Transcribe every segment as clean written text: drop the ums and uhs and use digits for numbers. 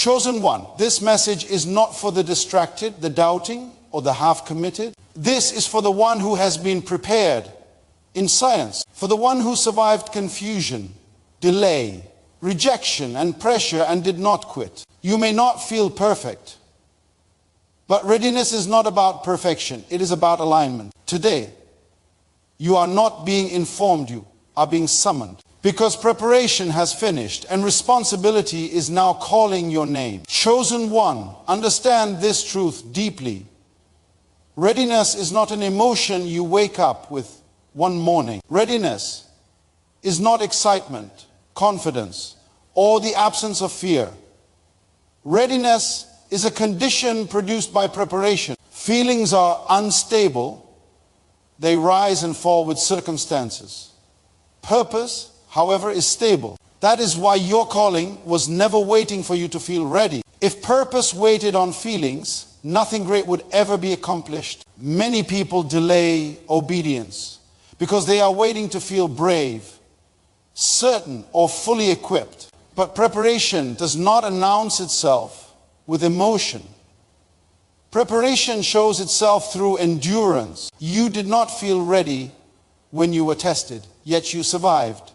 Chosen one, this message is not for the distracted, the doubting, or the half-committed. This is for the one who has been prepared in science, for the one who survived confusion, delay, rejection, and pressure and did not quit. You may not feel perfect, but readiness is not about perfection. It is about alignment. Today, you are not being informed, you are being summoned. Because preparation has finished and responsibility is now calling your name. Chosen one, understand this truth deeply. Readiness is not an emotion you wake up with one morning. Readiness is not excitement, confidence, or the absence of fear. Readiness is a condition produced by preparation. Feelings are unstable. They rise and fall with circumstances. Purpose, however, is stable. That is why your calling was never waiting for you to feel ready. If purpose waited on feelings, nothing great would ever be accomplished. Many people delay obedience because they are waiting to feel brave, certain, or fully equipped. But preparation does not announce itself with emotion. Preparation shows itself through endurance. You did not feel ready when you were tested, yet you survived.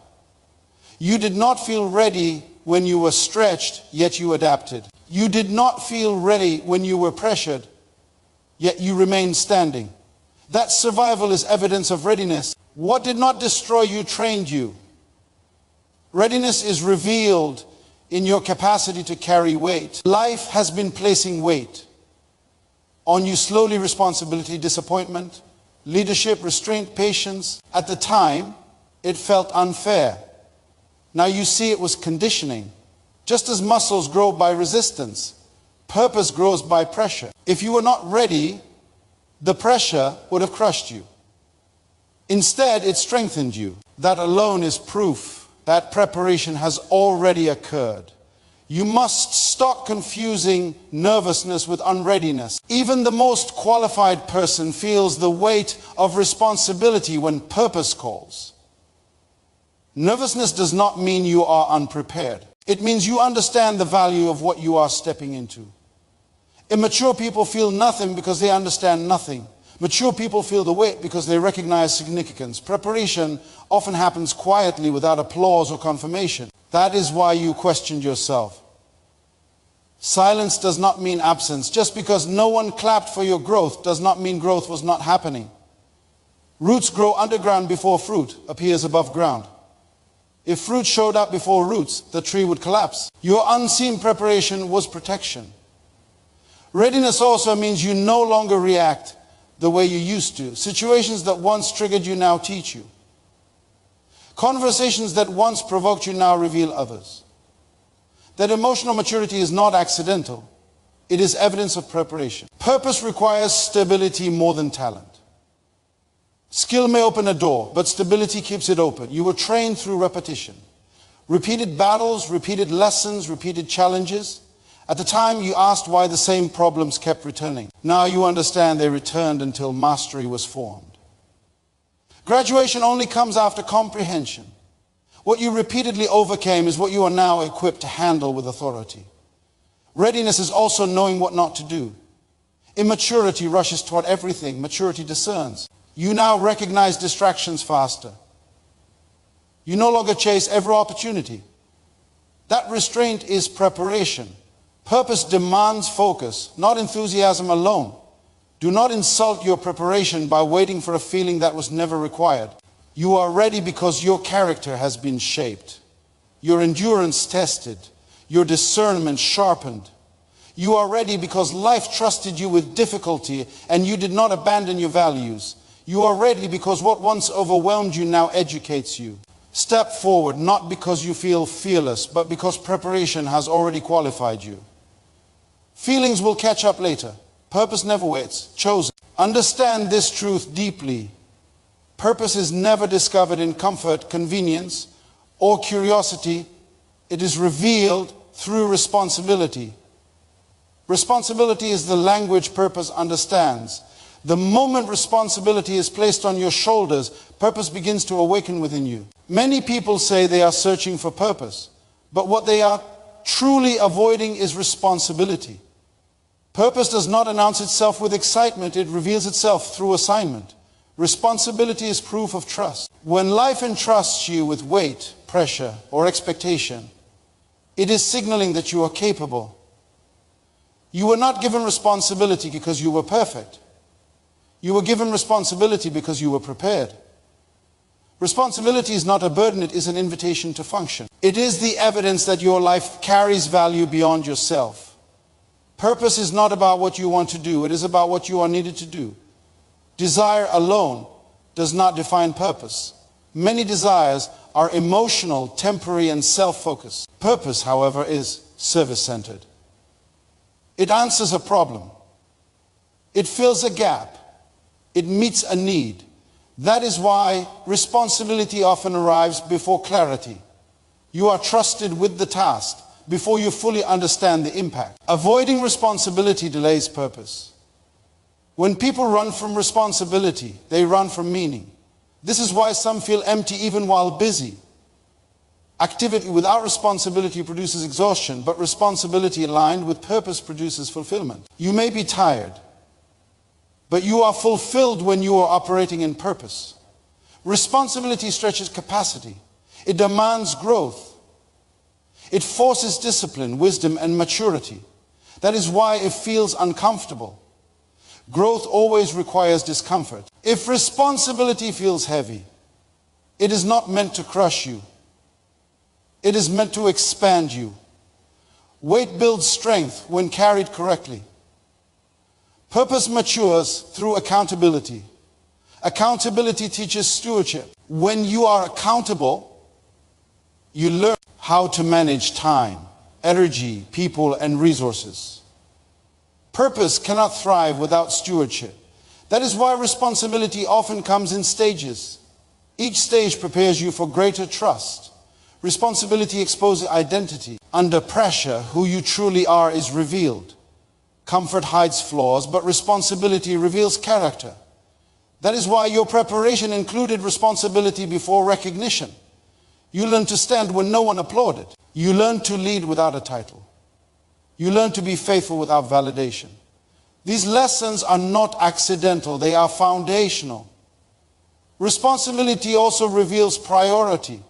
You did not feel ready when you were stretched, yet you adapted. You did not feel ready when you were pressured, yet you remained standing. That survival is evidence of readiness. What did not destroy you trained you. Readiness is revealed in your capacity to carry weight. Life has been placing weight on you slowly: responsibility, disappointment, leadership, restraint, patience. At the time, it felt unfair. Now you see it was conditioning. Just as muscles grow by resistance, purpose grows by pressure. If you were not ready, the pressure would have crushed you. Instead, it strengthened you. That alone is proof that preparation has already occurred. You must stop confusing nervousness with unreadiness. Even the most qualified person feels the weight of responsibility when purpose calls. Nervousness does not mean you are unprepared. It means you understand the value of what you are stepping into. Immature people feel nothing because they understand nothing. Mature people feel the weight because they recognize significance. Preparation often happens quietly without applause or confirmation. That is why you questioned yourself. Silence does not mean absence. Just because no one clapped for your growth does not mean growth was not happening. Roots grow underground before fruit appears above ground. If fruit showed up before roots, the tree would collapse. Your unseen preparation was protection. Readiness also means you no longer react the way you used to. Situations that once triggered you now teach you. Conversations that once provoked you now reveal others. That emotional maturity is not accidental. It is evidence of preparation. Purpose requires stability more than talent. Skill may open a door, but stability keeps it open. You were trained through repetition. Repeated battles, repeated lessons, repeated challenges. At the time, you asked why the same problems kept returning. Now you understand they returned until mastery was formed. Graduation only comes after comprehension. What you repeatedly overcame is what you are now equipped to handle with authority. Readiness is also knowing what not to do. Immaturity rushes toward everything. Maturity discerns. You now recognize distractions faster. You no longer chase every opportunity. That restraint is preparation. Purpose demands focus, not enthusiasm alone. Do not insult your preparation by waiting for a feeling that was never required. You are ready because your character has been shaped, your endurance tested, your discernment sharpened. You are ready because life trusted you with difficulty and you did not abandon your values. You are ready because what once overwhelmed you now educates you. Step forward, not because you feel fearless, but because preparation has already qualified you. Feelings will catch up later. Purpose never waits. Chosen. Understand this truth deeply. Purpose is never discovered in comfort, convenience, or curiosity. It is revealed through responsibility. Responsibility is the language purpose understands. The moment responsibility is placed on your shoulders, purpose begins to awaken within you. Many people say they are searching for purpose, but what they are truly avoiding is responsibility. Purpose does not announce itself with excitement, it reveals itself through assignment. Responsibility is proof of trust. When life entrusts you with weight, pressure, or expectation, it is signaling that you are capable. You were not given responsibility because you were perfect. You were given responsibility because you were prepared. Responsibility is not a burden, it is an invitation to function. It is the evidence that your life carries value beyond yourself. Purpose is not about what you want to do, it is about what you are needed to do. Desire alone does not define purpose. Many desires are emotional, temporary, and self-focused. Purpose, however, is service-centered. It answers a problem. It fills a gap. It meets a need. That is why responsibility often arrives before clarity. You are trusted with the task before you fully understand the impact. Avoiding responsibility delays purpose. When people run from responsibility, they run from meaning. This is why some feel empty even while busy. Activity without responsibility produces exhaustion, but responsibility aligned with purpose produces fulfillment. You may be tired, but you are fulfilled when you are operating in purpose. Responsibility stretches capacity. It demands growth. It forces discipline, wisdom, and maturity. That is why it feels uncomfortable. Growth always requires discomfort. If responsibility feels heavy, it is not meant to crush you. It is meant to expand you. Weight builds strength when carried correctly. Purpose matures through accountability. Accountability teaches stewardship. When you are accountable, you learn how to manage time, energy, people, and resources. Purpose cannot thrive without stewardship. That is why responsibility often comes in stages. Each stage prepares you for greater trust. Responsibility exposes identity. Under pressure, who you truly are is revealed. Comfort hides flaws, but responsibility reveals character. That is why your preparation included responsibility before recognition. You learn to stand when no one applauded. You learn to lead without a title. You learn to be faithful without validation. These lessons are not accidental, they are foundational. Responsibility also reveals priority.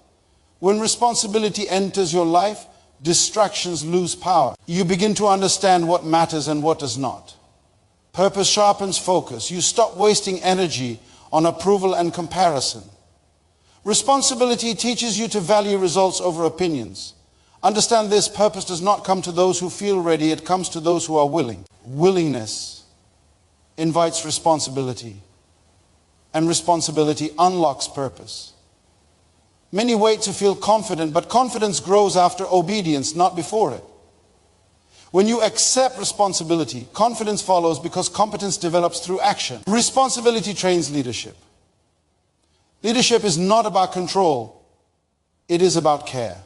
When responsibility enters your life, distractions lose power. You begin to understand what matters and what does not. Purpose sharpens focus. You stop wasting energy on approval and comparison. Responsibility teaches you to value results over opinions. Understand this, purpose does not come to those who feel ready, it comes to those who are willing. Willingness invites responsibility, and responsibility unlocks purpose. Many wait to feel confident, but confidence grows after obedience, not before it. When you accept responsibility, confidence follows because competence develops through action. Responsibility trains leadership. Leadership is not about control, it is about care.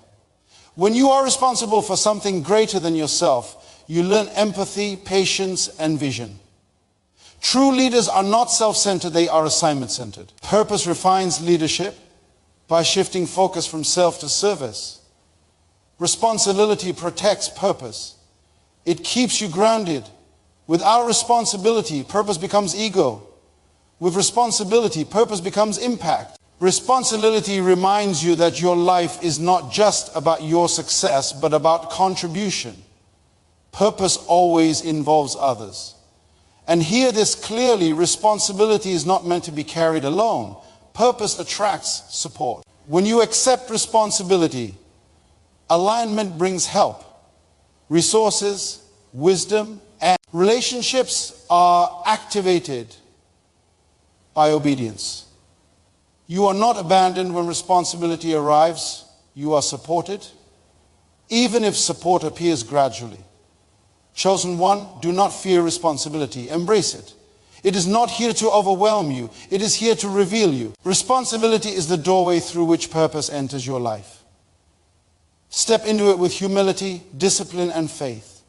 When you are responsible for something greater than yourself, you learn empathy, patience, and vision. True leaders are not self-centered, they are assignment-centered. Purpose refines leadership by shifting focus from self to service. Responsibility protects purpose. It keeps you grounded. Without responsibility, purpose becomes ego. With responsibility, purpose becomes impact. Responsibility reminds you that your life is not just about your success, but about contribution. Purpose always involves others. And hear this clearly, responsibility is not meant to be carried alone. Purpose attracts support. When you accept responsibility, alignment brings help, resources, wisdom, and relationships are activated by obedience. You are not abandoned when responsibility arrives. You are supported, even if support appears gradually. Chosen one, do not fear responsibility. Embrace it. It is not here to overwhelm you. It is here to reveal you. Responsibility is the doorway through which purpose enters your life. Step into it with humility, discipline, and faith.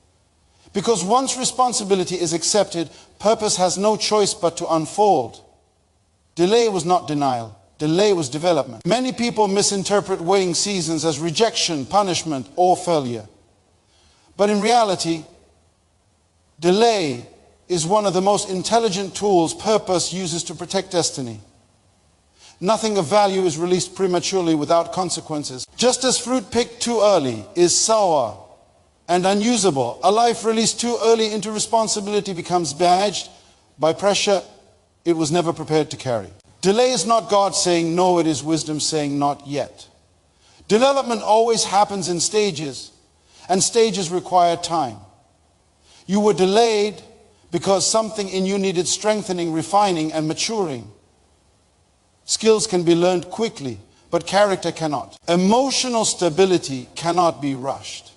Because once responsibility is accepted, purpose has no choice but to unfold. Delay was not denial. Delay was development. Many people misinterpret waiting seasons as rejection, punishment, or failure. But in reality, delay is one of the most intelligent tools purpose uses to protect destiny. Nothing of value is released prematurely without consequences. Just as fruit picked too early is sour and unusable, a life released too early into responsibility becomes badged by pressure it was never prepared to carry. Delay is not God saying no, it is wisdom saying not yet. Development always happens in stages, and stages require time. You were delayed because something in you needed strengthening, refining, and maturing. Skills can be learned quickly, but character cannot. Emotional stability cannot be rushed.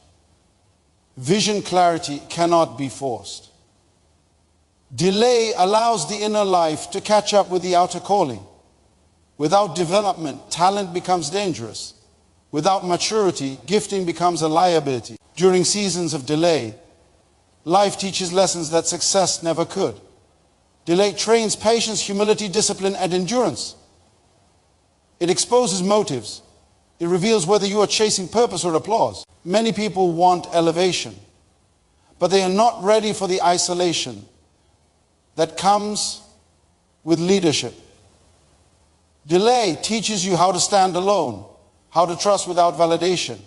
Vision clarity cannot be forced. Delay allows the inner life to catch up with the outer calling. Without development, talent becomes dangerous. Without maturity, gifting becomes a liability. During seasons of delay, life teaches lessons that success never could. Delay trains patience, humility, discipline, and endurance. It exposes motives. It reveals whether you are chasing purpose or applause. Many people want elevation, but they are not ready for the isolation that comes with leadership. Delay teaches you how to stand alone, how to trust without validation,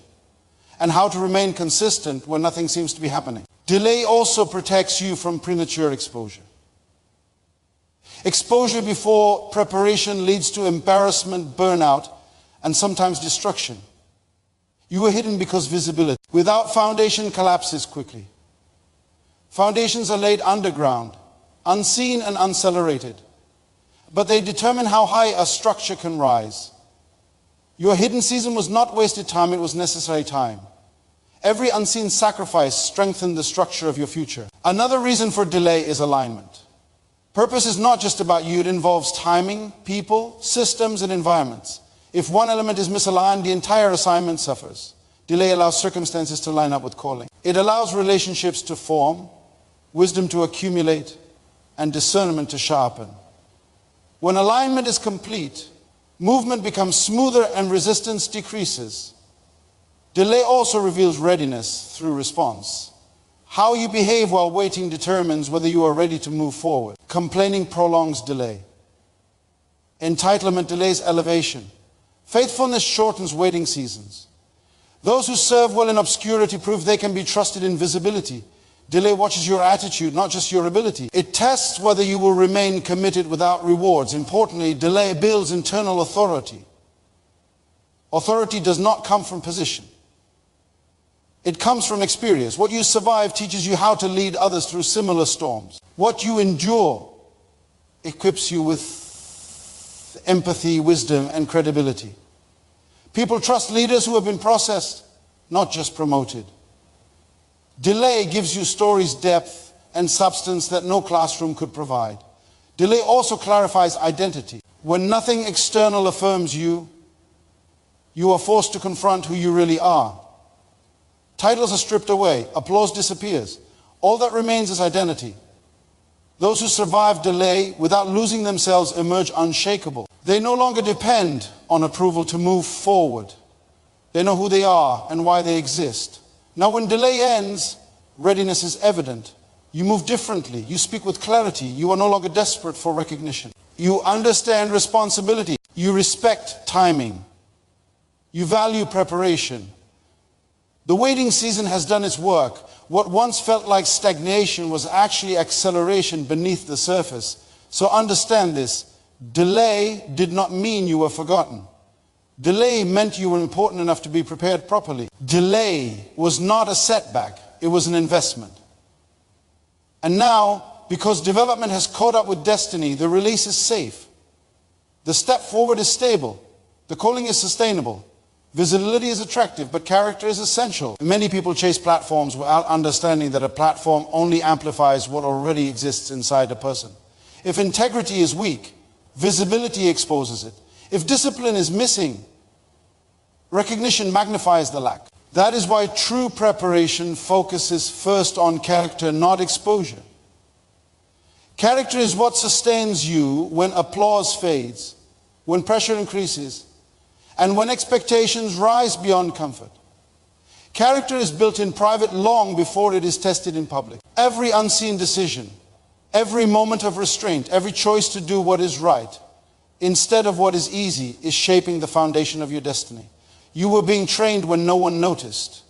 and how to remain consistent when nothing seems to be happening. Delay also protects you from premature exposure. Exposure before preparation leads to embarrassment, burnout, and sometimes destruction. You were hidden because visibility. Without foundation, collapses quickly. Foundations are laid underground, unseen and unaccelerated, but they determine how high a structure can rise. Your hidden season was not wasted time, it was necessary time. Every unseen sacrifice strengthened the structure of your future. Another reason for delay is alignment. Purpose is not just about you, it involves timing, people, systems, and environments. If one element is misaligned, the entire assignment suffers. Delay allows circumstances to line up with calling. It allows relationships to form, wisdom to accumulate, and discernment to sharpen. When alignment is complete, movement becomes smoother and resistance decreases. Delay also reveals readiness through response. How you behave while waiting determines whether you are ready to move forward. Complaining prolongs delay. Entitlement delays elevation. Faithfulness shortens waiting seasons. Those who serve well in obscurity prove they can be trusted in visibility. Delay watches your attitude, not just your ability. It tests whether you will remain committed without rewards. Importantly, delay builds internal authority. Authority does not come from position. It comes from experience. What you survive teaches you how to lead others through similar storms. What you endure equips you with empathy, wisdom, and credibility. People trust leaders who have been processed, not just promoted. Delay gives you stories depth and substance that no classroom could provide. Delay also clarifies identity. When nothing external affirms you, you are forced to confront who you really are. Titles are stripped away. Applause disappears. All that remains is identity. Those who survive delay without losing themselves emerge unshakable. They no longer depend on approval to move forward. They know who they are and why they exist. Now, when delay ends, readiness is evident. You move differently. You speak with clarity. You are no longer desperate for recognition. You understand responsibility. You respect timing. You value preparation. The waiting season has done its work. What once felt like stagnation was actually acceleration beneath the surface. So understand this. Delay did not mean you were forgotten. Delay meant you were important enough to be prepared properly. Delay was not a setback. It was an investment. And now, because development has caught up with destiny, the release is safe. The step forward is stable. The calling is sustainable. Visibility is attractive, but character is essential. Many people chase platforms without understanding that a platform only amplifies what already exists inside a person. If integrity is weak, visibility exposes it. If discipline is missing, recognition magnifies the lack. That is why true preparation focuses first on character, not exposure. Character is what sustains you when applause fades, when pressure increases, and when expectations rise beyond comfort. Character is built in private long before it is tested in public. Every unseen decision, every moment of restraint, every choice to do what is right instead of what is easy is shaping the foundation of your destiny. You were being trained when no one noticed.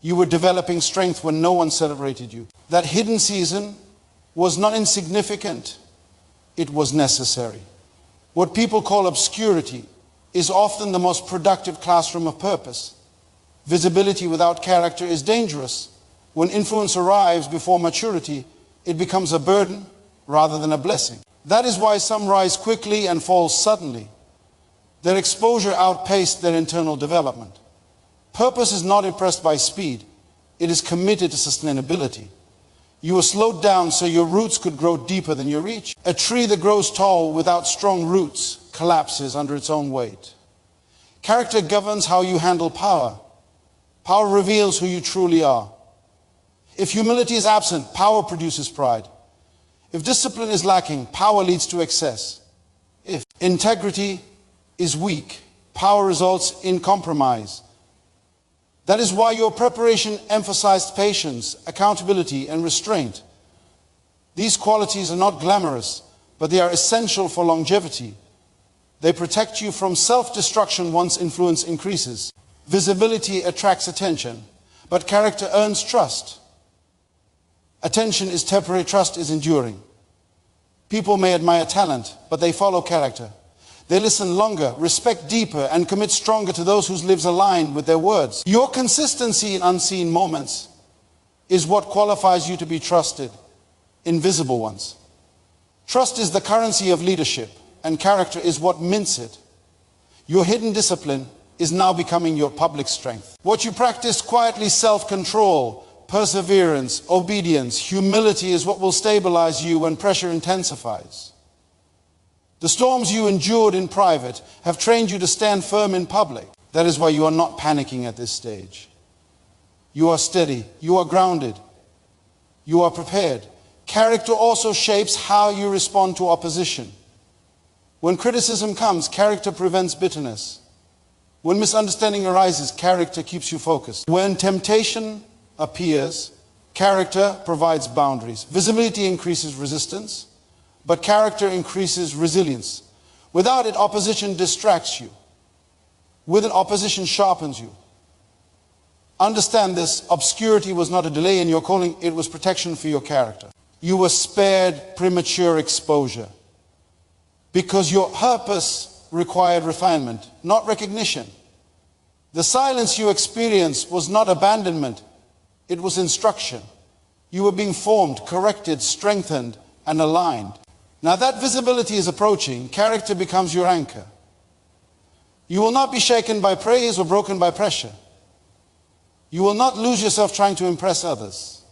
You were developing strength when no one celebrated you. That hidden season was not insignificant. It was necessary. What people call obscurity is often the most productive classroom of purpose. Visibility without character is dangerous. When influence arrives before maturity, it becomes a burden rather than a blessing. That is why some rise quickly and fall suddenly. Their exposure outpaced their internal development. Purpose is not impressed by speed. It is committed to sustainability. You were slowed down so your roots could grow deeper than your reach. A tree that grows tall without strong roots collapses under its own weight. Character governs how you handle power. Power reveals who you truly are. If humility is absent, power produces pride. If discipline is lacking, power leads to excess. If integrity is weak, power results in compromise. That is why your preparation emphasized patience, accountability, and restraint. These qualities are not glamorous, but they are essential for longevity. They protect you from self-destruction once influence increases. Visibility attracts attention, but character earns trust. Attention is temporary, trust is enduring. People may admire talent, but they follow character. They listen longer, respect deeper, and commit stronger to those whose lives align with their words. Your consistency in unseen moments is what qualifies you to be trusted in visible ones. Trust is the currency of leadership, and character is what mints it. Your hidden discipline is now becoming your public strength. What you practice quietly, self-control, perseverance, obedience, humility is what will stabilize you when pressure intensifies. The storms you endured in private have trained you to stand firm in public. That is why you are not panicking at this stage. You are steady, you are grounded, you are prepared. Character also shapes how you respond to opposition. When criticism comes, character prevents bitterness. When misunderstanding arises, character keeps you focused. When temptation appears, character provides boundaries. Visibility increases resistance, but character increases resilience. Without it, opposition distracts you. With it, opposition sharpens you. Understand this, obscurity was not a delay in your calling, it was protection for your character. You were spared premature exposure because your purpose required refinement, not recognition. The silence you experienced was not abandonment, it was instruction. You were being formed, corrected, strengthened, and aligned. Now that visibility is approaching, character becomes your anchor. You will not be shaken by praise or broken by pressure. You will not lose yourself trying to impress others.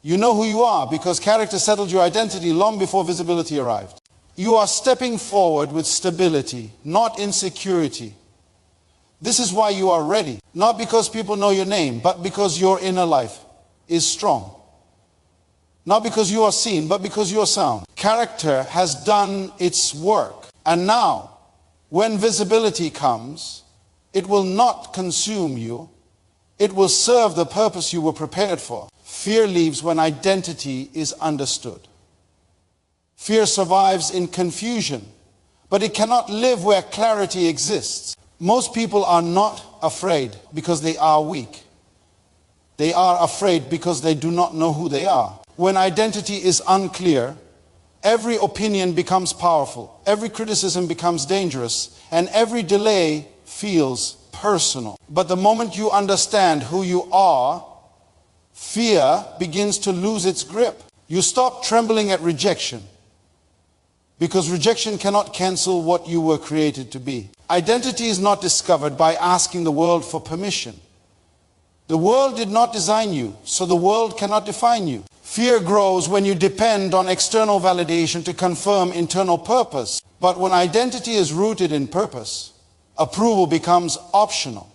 You know who you are because character settled your identity long before visibility arrived. You are stepping forward with stability, not insecurity. This is why you are ready, not because people know your name, but because your inner life is strong. Not because you are seen, but because you are sound. Character has done its work. And now, when visibility comes, it will not consume you. It will serve the purpose you were prepared for. Fear leaves when identity is understood. Fear survives in confusion, but it cannot live where clarity exists. Most people are not afraid because they are weak. They are afraid because they do not know who they are. When identity is unclear, every opinion becomes powerful, every criticism becomes dangerous, and every delay feels personal. But the moment you understand who you are, fear begins to lose its grip. You stop trembling at rejection, because rejection cannot cancel what you were created to be. Identity is not discovered by asking the world for permission. The world did not design you, so the world cannot define you. Fear grows when you depend on external validation to confirm internal purpose. But when identity is rooted in purpose, approval becomes optional.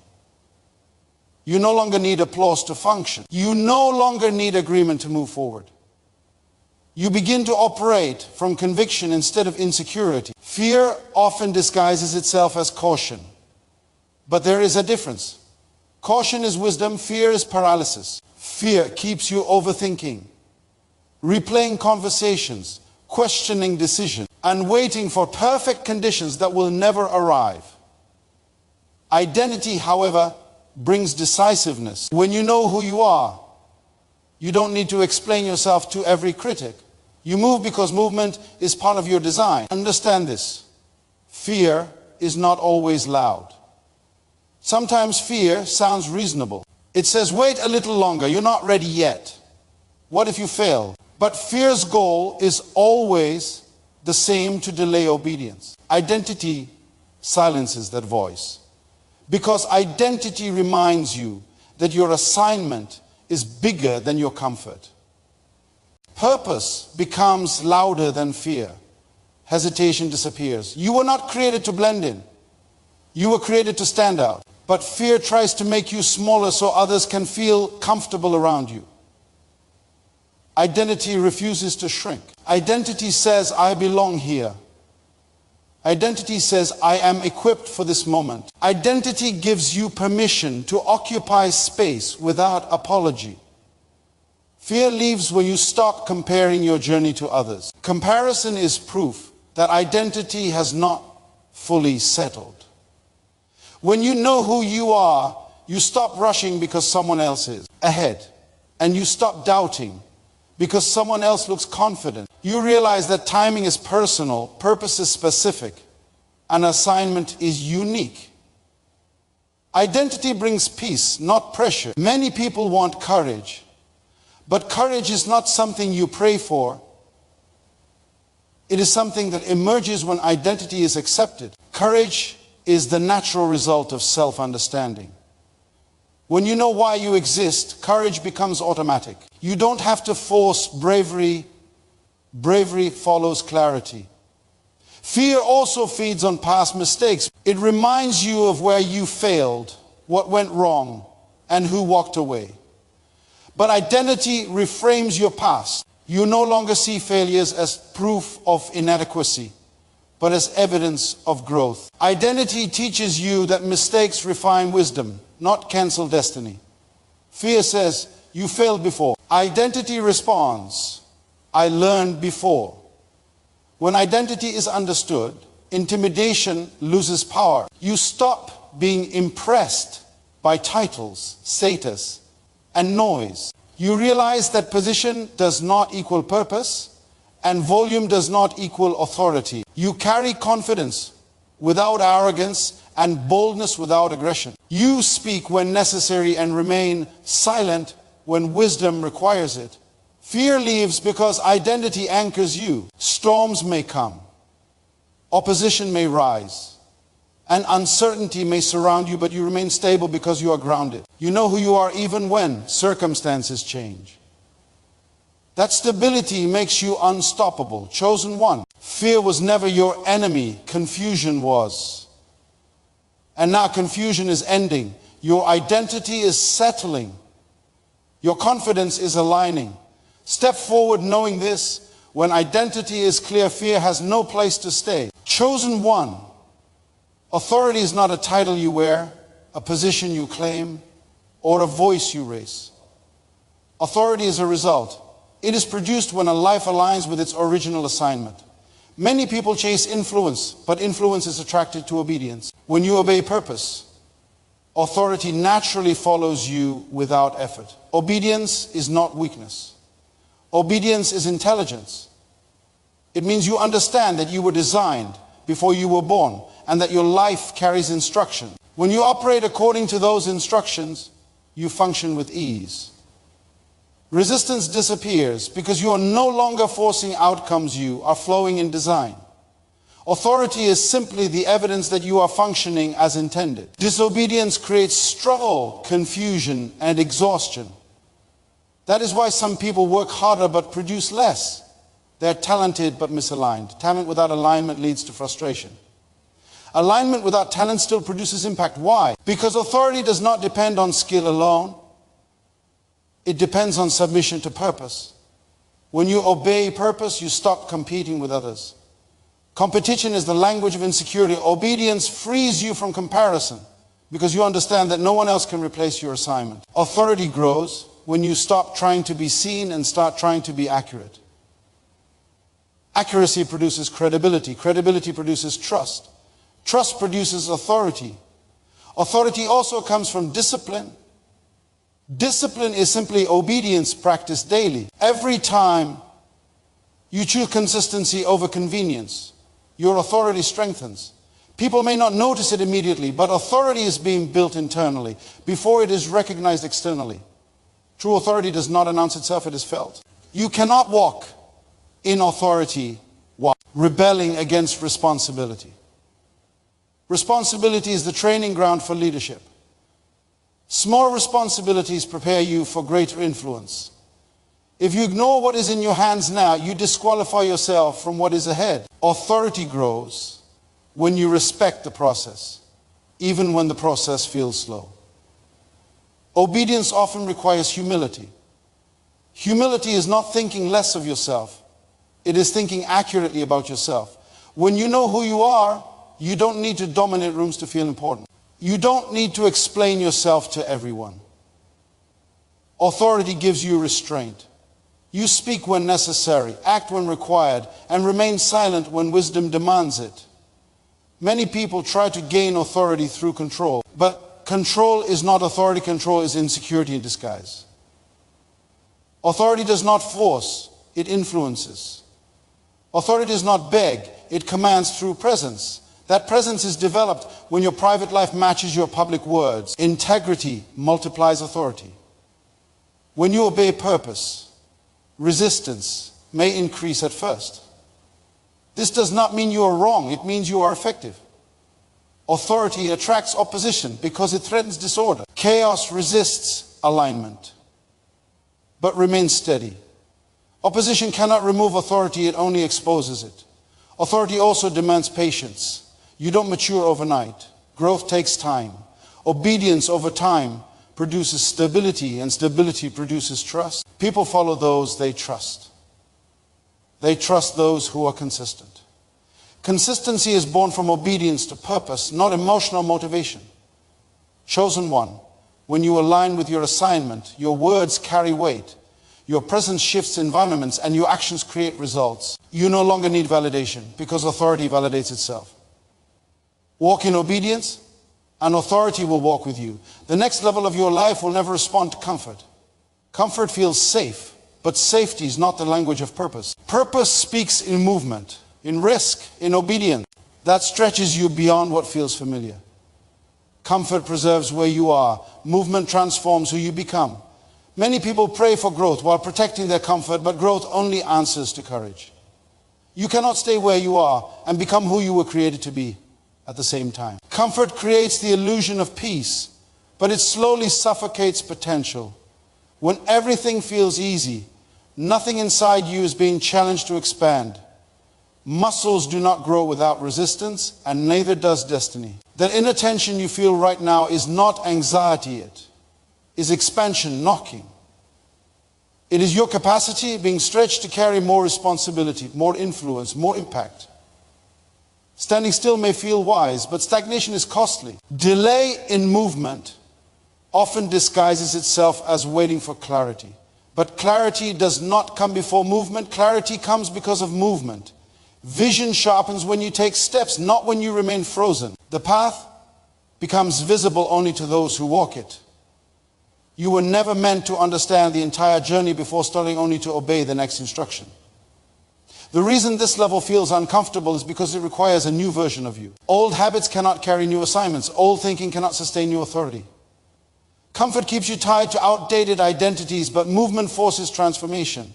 You no longer need applause to function. You no longer need agreement to move forward. You begin to operate from conviction instead of insecurity. Fear often disguises itself as caution. But there is a difference. Caution is wisdom, fear is paralysis. Fear keeps you overthinking, replaying conversations, questioning decisions, and waiting for perfect conditions that will never arrive. Identity, however, brings decisiveness. When you know who you are, you don't need to explain yourself to every critic. You move because movement is part of your design. Understand this. Fear is not always loud. Sometimes fear sounds reasonable. It says, wait a little longer, you're not ready yet. What if you fail? But fear's goal is always the same: to delay obedience. Identity silences that voice, because identity reminds you that your assignment is bigger than your comfort. Purpose becomes louder than fear. Hesitation disappears. You were not created to blend in. You were created to stand out. But fear tries to make you smaller so others can feel comfortable around you. Identity refuses to shrink. Identity says, I belong here. Identity says, I am equipped for this moment. Identity gives you permission to occupy space without apology. Fear leaves when you stop comparing your journey to others. Comparison is proof that identity has not fully settled. When you know who you are, you stop rushing because someone else is ahead. And you stop doubting because someone else looks confident. You realize that timing is personal, purpose is specific, and assignment is unique. Identity brings peace, not pressure. Many people want courage, but courage is not something you pray for. It is something that emerges when identity is accepted. Courage is the natural result of self-understanding. When you know why you exist, courage becomes automatic. You don't have to force bravery. Bravery follows clarity. Fear also feeds on past mistakes. It reminds you of where you failed, what went wrong, and who walked away. But identity reframes your past. You no longer see failures as proof of inadequacy, but as evidence of growth. Identity teaches you that mistakes refine wisdom, not cancel destiny. Fear says, you failed before. Identity responds, I learned before. When identity is understood, intimidation loses power. You stop being impressed by titles, status, and noise. You realize that position does not equal purpose, and volume does not equal authority. You carry confidence without arrogance and boldness without aggression. You speak when necessary and remain silent when wisdom requires it. Fear leaves because identity anchors you. Storms may come, opposition may rise, and uncertainty may surround you, but you remain stable because you are grounded. You know who you are even when circumstances change. That stability makes you unstoppable. Chosen one. Fear was never your enemy. Confusion was. And now confusion is ending. Your identity is settling. Your confidence is aligning. Step forward knowing this. When identity is clear, fear has no place to stay. Chosen one. Authority is not a title you wear, a position you claim, or a voice you raise. Authority is a result. It is produced when a life aligns with its original assignment. Many people chase influence, but influence is attracted to obedience. When you obey purpose, authority naturally follows you without effort. Obedience is not weakness. Obedience is intelligence. It means you understand that you were designed before you were born and that your life carries instruction. When you operate according to those instructions, you function with ease. Resistance disappears because you are no longer forcing outcomes, you are flowing in design. Authority is simply the evidence that you are functioning as intended. Disobedience creates struggle, confusion, and exhaustion. That is why some people work harder but produce less. They're talented but misaligned. Talent without alignment leads to frustration. Alignment without talent still produces impact. Why? Because authority does not depend on skill alone. It depends on submission to purpose. When you obey purpose, you stop competing with others. Competition is the language of insecurity. Obedience frees you from comparison. because you understand that no one else can replace your assignment. Authority grows when you stop trying to be seen and start trying to be accurate. Accuracy produces credibility. Credibility produces trust. Trust produces authority. Authority also comes from discipline. Discipline is simply obedience practiced daily. Every time you choose consistency over convenience, your authority strengthens. People may not notice it immediately, but authority is being built internally before it is recognized externally. True authority does not announce itself, it is felt. You cannot walk in authority while rebelling against responsibility. Responsibility is the training ground for leadership. Small responsibilities prepare you for greater influence. If you ignore what is in your hands now, you disqualify yourself from what is ahead. Authority grows when you respect the process, even when the process feels slow. Obedience often requires humility. Humility is not thinking less of yourself. It is thinking accurately about yourself. When you know who you are, you don't need to dominate rooms to feel important. You don't need to explain yourself to everyone. Authority gives you restraint. You speak when necessary, act when required, and remain silent when wisdom demands it. Many people try to gain authority through control, but control is not authority. Control is insecurity in disguise. Authority does not force, it influences. Authority does not beg, it commands through presence. That presence is developed when your private life matches your public words. Integrity multiplies authority. When you obey purpose, resistance may increase at first. This does not mean you are wrong, it means you are effective. Authority attracts opposition because it threatens disorder. Chaos resists alignment, but remains steady. Opposition cannot remove authority, it only exposes it. Authority also demands patience. You don't mature overnight. Growth takes time. Obedience over time produces stability, and stability produces trust. People follow those they trust. They trust those who are consistent. Consistency is born from obedience to purpose, not emotional motivation. Chosen one, when you align with your assignment, your words carry weight. Your presence shifts environments and your actions create results. You no longer need validation because authority validates itself. Walk in obedience and authority will walk with you. The next level of your life will never respond to comfort. Comfort feels safe, but safety is not the language of purpose. Purpose speaks in movement, in risk, in obedience. That stretches you beyond what feels familiar. Comfort preserves where you are. Movement transforms who you become. Many people pray for growth while protecting their comfort, but growth only answers to courage. You cannot stay where you are and become who you were created to be at the same time. Comfort creates the illusion of peace, but it slowly suffocates potential. When everything feels easy, nothing inside you is being challenged to expand. Muscles do not grow without resistance, and neither does destiny. That inner tension you feel right now is not anxiety, it is expansion knocking. It is your capacity being stretched to carry more responsibility, more influence, more impact. Standing still may feel wise, but stagnation is costly. Delay in movement often disguises itself as waiting for clarity. But clarity does not come before movement. Clarity comes because of movement. Vision sharpens when you take steps, not when you remain frozen. The path becomes visible only to those who walk it. You were never meant to understand the entire journey before starting only to obey the next instruction. The reason this level feels uncomfortable is because it requires a new version of you. Old habits cannot carry new assignments. Old thinking cannot sustain new authority. Comfort keeps you tied to outdated identities, but movement forces transformation.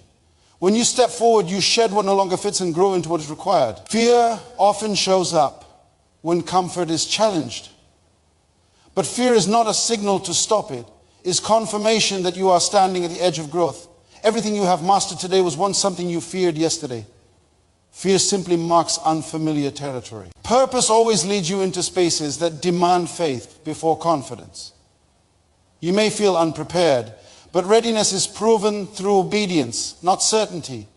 When you step forward, you shed what no longer fits and grow into what is required. Fear often shows up when comfort is challenged. But fear is not a signal to stop it. It's confirmation that you are standing at the edge of growth. Everything you have mastered today was once something you feared yesterday. Fear simply marks unfamiliar territory. Purpose always leads you into spaces that demand faith before confidence. You may feel unprepared, but readiness is proven through obedience, not certainty.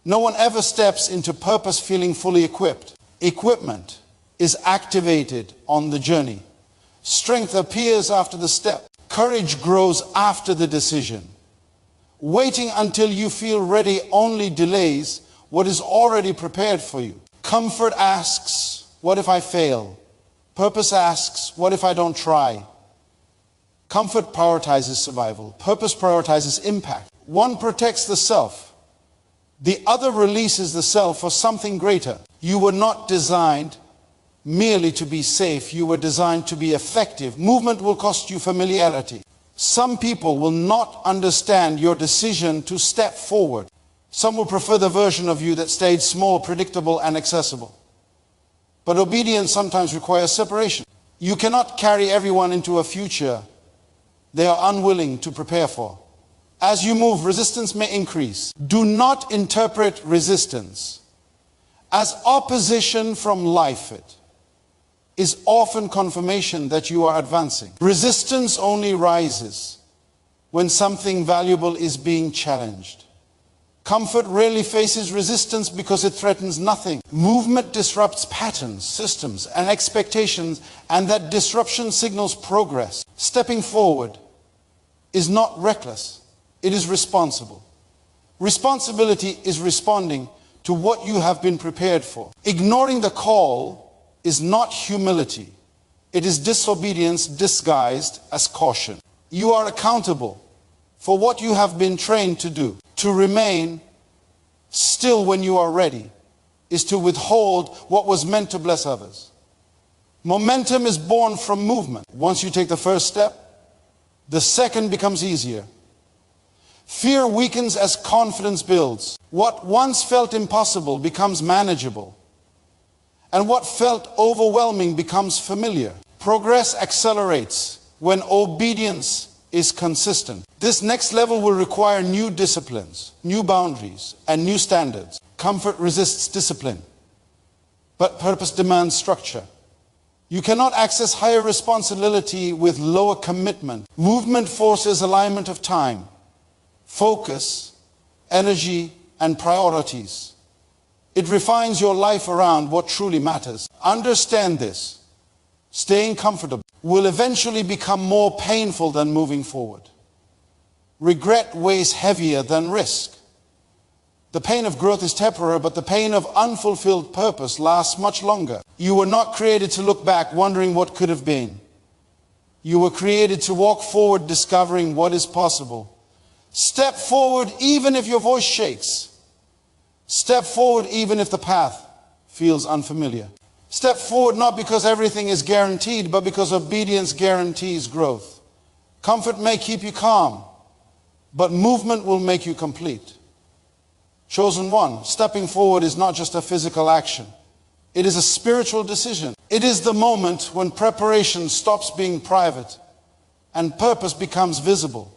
No one ever steps into purpose feeling fully equipped. Equipment is activated on the journey. Strength appears after the step. Courage grows after the decision. Waiting until you feel ready only delays what is already prepared for you. Comfort asks, what if I fail? Purpose asks, what if I don't try? Comfort prioritizes survival. Purpose prioritizes impact. One protects the self. The other releases the self for something greater. You were not designed merely to be safe. You were designed to be effective. Movement will cost you familiarity. Some people will not understand your decision to step forward. Some will prefer the version of you that stayed small, predictable, and accessible. But obedience sometimes requires separation. You cannot carry everyone into a future they are unwilling to prepare for. As you move, resistance may increase. Do not interpret resistance as opposition from life. It is often confirmation that you are advancing. Resistance only rises when something valuable is being challenged. Comfort rarely faces resistance because it threatens nothing. Movement disrupts patterns, systems, and expectations, and that disruption signals progress. Stepping forward is not reckless, it is responsible. Responsibility is responding to what you have been prepared for. Ignoring the call is not humility, it is disobedience disguised as caution. You are accountable for what you have been trained to do. To remain still when you are ready is to withhold what was meant to bless others. Momentum is born from movement. Once you take the first step, the second becomes easier. Fear weakens as confidence builds. What once felt impossible becomes manageable. And what felt overwhelming becomes familiar. Progress accelerates when obedience is consistent. This next level will require new disciplines, new boundaries, and new standards. Comfort resists discipline, but purpose demands structure. You cannot access higher responsibility with lower commitment. Movement forces alignment of time, focus, energy, and priorities. It refines your life around what truly matters. Understand this. Staying comfortable will eventually become more painful than moving forward. Regret weighs heavier than risk. The pain of growth is temporary, but the pain of unfulfilled purpose lasts much longer. You were not created to look back wondering what could have been. You were created to walk forward discovering what is possible. Step forward even if your voice shakes. Step forward even if the path feels unfamiliar. Step forward not because everything is guaranteed, but because obedience guarantees growth. Comfort may keep you calm, but movement will make you complete. Chosen one, stepping forward is not just a physical action. It is a spiritual decision. It is the moment when preparation stops being private and purpose becomes visible.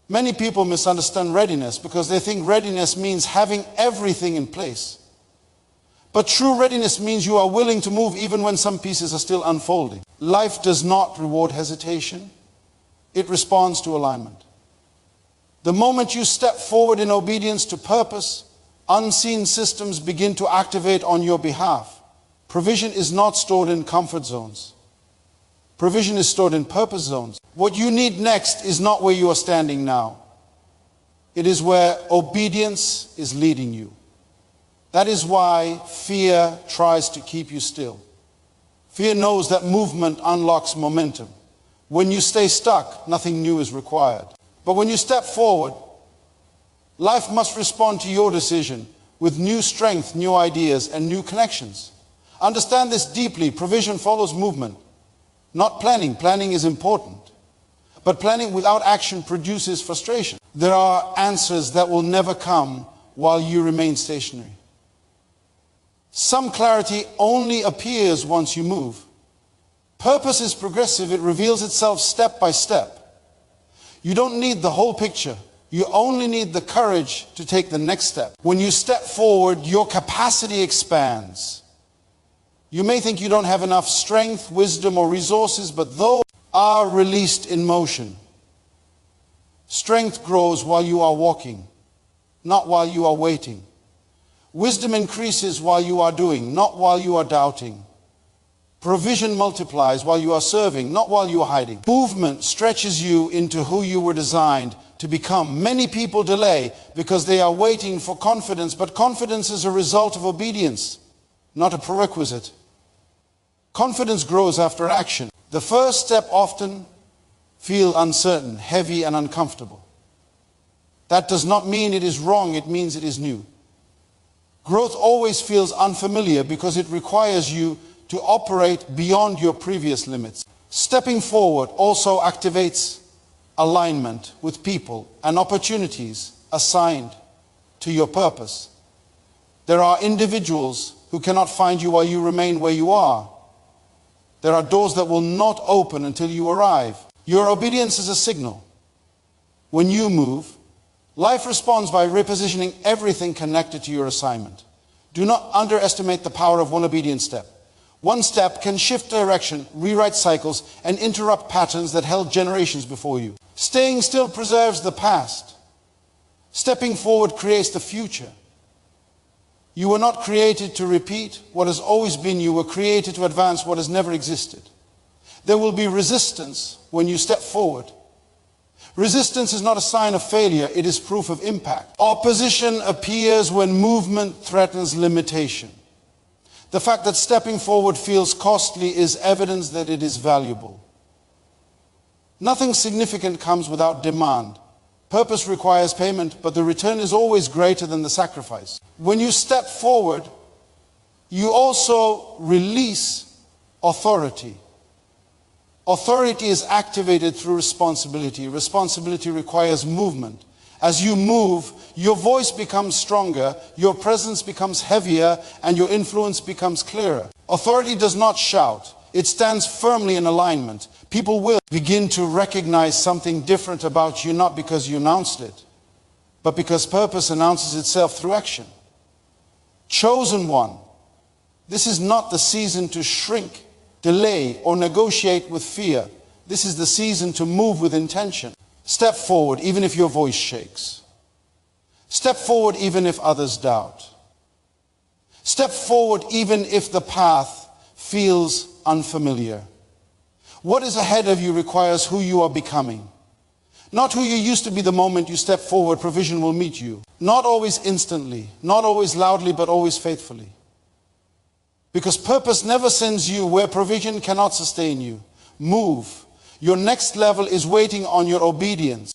Many people misunderstand readiness because they think readiness means having everything in place. But true readiness means you are willing to move even when some pieces are still unfolding. Life does not reward hesitation. It responds to alignment. The moment you step forward in obedience to purpose, unseen systems begin to activate on your behalf. Provision is not stored in comfort zones. Provision is stored in purpose zones. What you need next is not where you are standing now. It is where obedience is leading you. That is why fear tries to keep you still. Fear knows that movement unlocks momentum. When you stay stuck, nothing new is required. But when you step forward, life must respond to your decision with new strength, new ideas, and new connections. Understand this deeply. Provision follows movement, not planning. Planning is important. But planning without action produces frustration. There are answers that will never come while you remain stationary. Some clarity only appears once you move. Purpose is progressive. It reveals itself step by step. You don't need the whole picture. You only need the courage to take the next step. When you step forward, your capacity expands. You may think you don't have enough strength, wisdom, or resources, but those are released in motion. Strength grows while you are walking, not while you are waiting. Wisdom increases while you are doing, not while you are doubting. Provision multiplies while you are serving, not while you are hiding. Movement stretches you into who you were designed to become. Many people delay because they are waiting for confidence, but confidence is a result of obedience, not a prerequisite. Confidence grows after action. The first step often feels uncertain, heavy, and uncomfortable. That does not mean it is wrong, it means it is new. Growth always feels unfamiliar because it requires you to operate beyond your previous limits. Stepping forward also activates alignment with people and opportunities assigned to your purpose. There are individuals who cannot find you while you remain where you are. There are doors that will not open until you arrive. Your obedience is a signal. When you move, life responds by repositioning everything connected to your assignment. Do not underestimate the power of one obedient step. One step can shift direction, rewrite cycles, and interrupt patterns that held generations before you. Staying still preserves the past. Stepping forward creates the future. You were not created to repeat what has always been. You were created to advance what has never existed. There will be resistance when you step forward. Resistance is not a sign of failure, it is proof of impact. Opposition appears when movement threatens limitation. The fact that stepping forward feels costly is evidence that it is valuable. Nothing significant comes without demand. Purpose requires payment, but the return is always greater than the sacrifice. When you step forward, you also release authority. Authority is activated through responsibility. Responsibility requires movement. As you move, your voice becomes stronger, your presence becomes heavier, and your influence becomes clearer. Authority does not shout. It stands firmly in alignment. People will begin to recognize something different about you, not because you announced it, but because purpose announces itself through action. Chosen one. This is not the season to shrink, delay, or negotiate with fear. This is the season to move with intention. Step forward even if your voice shakes. Step forward even if others doubt. Step forward even if the path feels unfamiliar. What is ahead of you requires who you are becoming. Not who you used to be the moment you step forward. Provision will meet you. Not always instantly, not always loudly, but always faithfully. Because purpose never sends you where provision cannot sustain you. Move. Your next level is waiting on your obedience.